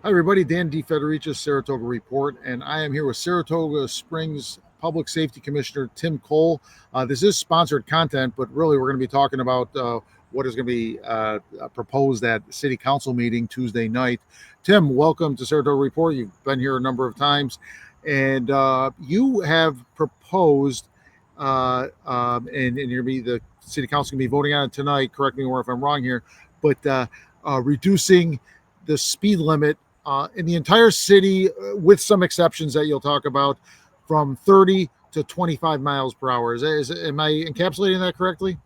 Hi, everybody. Dan DeFedericis, Saratoga Report, and I am here with Saratoga Springs Public Safety Commissioner Tim Coll. This is sponsored content, but really we're going to be talking about what is going to be proposed at the City Council meeting Tuesday night. Tim, welcome to Saratoga Report. You've been here a number of times, and you have proposed, and you're going to be the City Council going to be voting on it tonight. Correct me if I'm wrong here, but reducing the speed limit in the entire city, with some exceptions that you'll talk about, from 30 to 25 miles per hour. Am I encapsulating that correctly?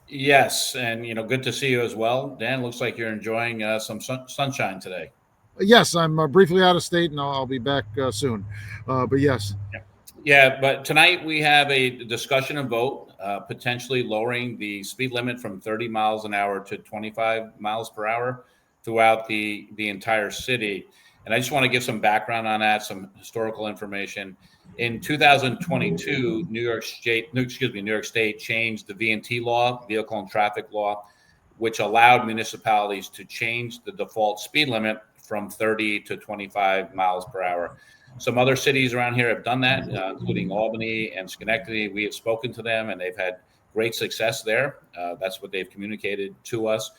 Yes, and good to see you as well, Dan. Looks like you're enjoying some sunshine today. Yes, I'm briefly out of state, and I'll be back soon. But yes. Yeah, but tonight we have a discussion and vote, potentially lowering the speed limit from 30 miles an hour to 25 miles per hour throughout the entire city. And I just want to give some background on that, some historical information. In 2022, New York State changed the V&T law, vehicle and traffic law, which allowed municipalities to change the default speed limit from 30 to 25 miles per hour. Some other cities around here have done that, including Albany and Schenectady. We have spoken to them, and they've had great success there. That's what they've communicated to us.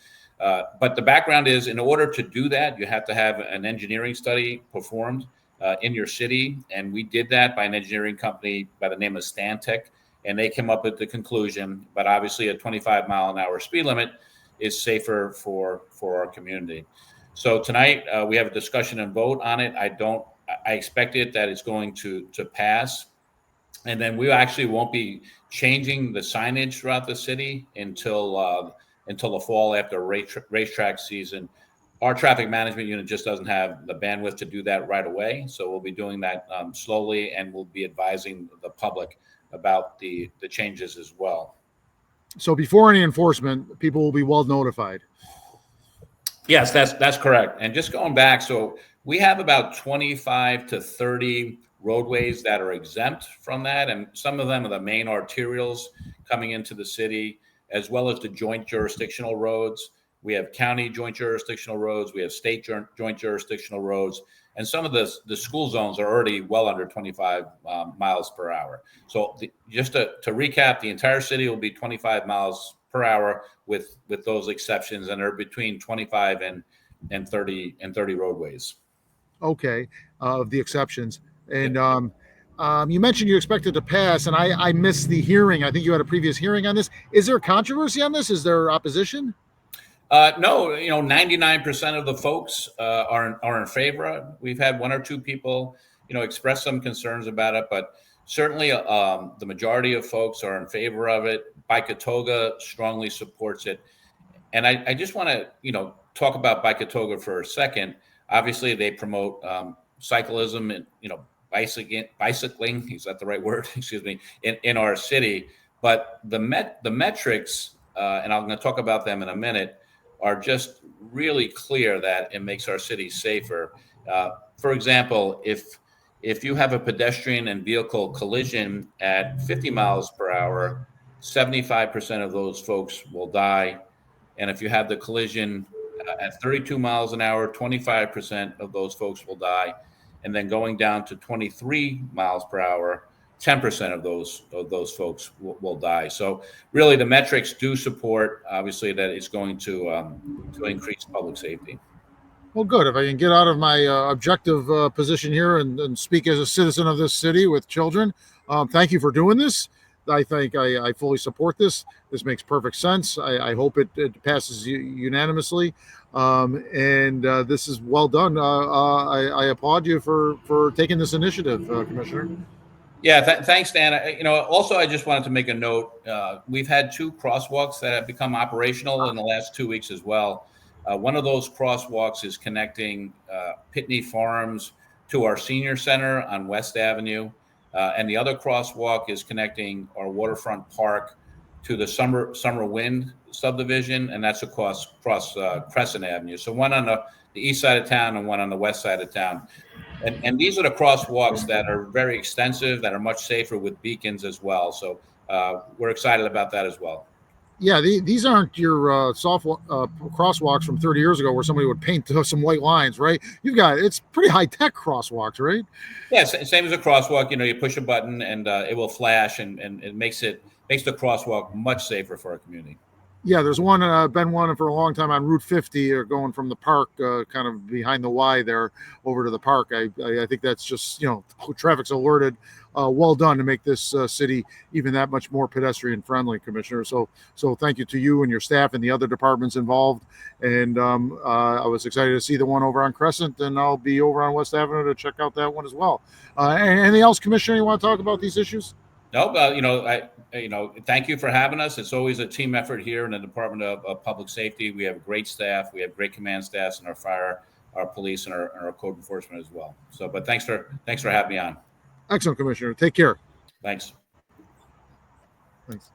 But the background is, in order to do that, you have to have an engineering study performed in your city. And we did that by an engineering company by the name of Stantec. And they came up with the conclusion, but obviously a 25 mile an hour speed limit is safer for our community. So tonight we have a discussion and vote on it. I expect that it's going to pass. And then we actually won't be changing the signage throughout the city until the fall after racetrack season. Our traffic management unit just doesn't have the bandwidth to do that right away. So we'll be doing that slowly, and we'll be advising the public about the changes as well. So before any enforcement, people will be well notified. Yes, that's correct. And just going back, so we have about 25 to 30 roadways that are exempt from that. And some of them are the main arterials coming into the city, as well as the joint jurisdictional roads. We have county joint jurisdictional roads. We have state joint jurisdictional roads. And some of the school zones are already well under 25 miles per hour. So just to recap, the entire city will be 25 miles per hour with those exceptions, and they're between 25 and 30 roadways. Okay, the exceptions. And you mentioned you expected to pass, and I missed the hearing. I think you had a previous hearing on this. Is there controversy on this? Is there opposition? No, 99% of the folks are in favor. We've had one or two people, express some concerns about it, but certainly the majority of folks are in favor of it. Saratoga strongly supports it. And I just want to, talk about Saratoga for a second. Obviously, they promote cyclism and, bicycling, is that the right word? Excuse me, in our city. But the metrics, and I'm going to talk about them in a minute, are just really clear that it makes our city safer. For example, if you have a pedestrian and vehicle collision at 50 miles per hour, 75% of those folks will die. And if you have the collision at 32 miles an hour, 25% of those folks will die. And then going down to 23 miles per hour, 10% of those folks will die. So really, the metrics do support, obviously, that it's going to increase public safety. Well, good. If I can get out of my objective position here and speak as a citizen of this city with children, thank you for doing this. I think I fully support this. This makes perfect sense. I hope it passes unanimously. And this is well done. I applaud you for taking this initiative, Commissioner. Yeah, thanks, Dan. Also, I just wanted to make a note. We've had two crosswalks that have become operational in the last 2 weeks as well. One of those crosswalks is connecting Pitney Farms to our senior center on West Avenue. And the other crosswalk is connecting our waterfront park to the Summer Wind subdivision, and that's across Crescent Avenue. So one on the east side of town and one on the west side of town. And these are the crosswalks that are very extensive, that are much safer with beacons as well. So we're excited about that as well. Yeah, these aren't your soft crosswalks from 30 years ago where somebody would paint some white lines, right? It's pretty high tech crosswalks, right? Yeah, same as a crosswalk. You push a button and it will flash, and it makes the crosswalk much safer for our community. Yeah, there's one been one for a long time on Route 50, going from the park, kind of behind the Y there, over to the park. I think that's just traffic's alerted. Well done to make this city even that much more pedestrian friendly, Commissioner. So thank you to you and your staff and the other departments involved. And I was excited to see the one over on Crescent, and I'll be over on West Avenue to check out that one as well. Anything else, Commissioner? You want to talk about these issues? No, thank you for having us. It's always a team effort here in the Department of Public Safety. We have great staff. We have great command staffs in our fire, our police, and our code enforcement as well. So, but thanks for having me on. Excellent, Commissioner. Take care. Thanks. Thanks.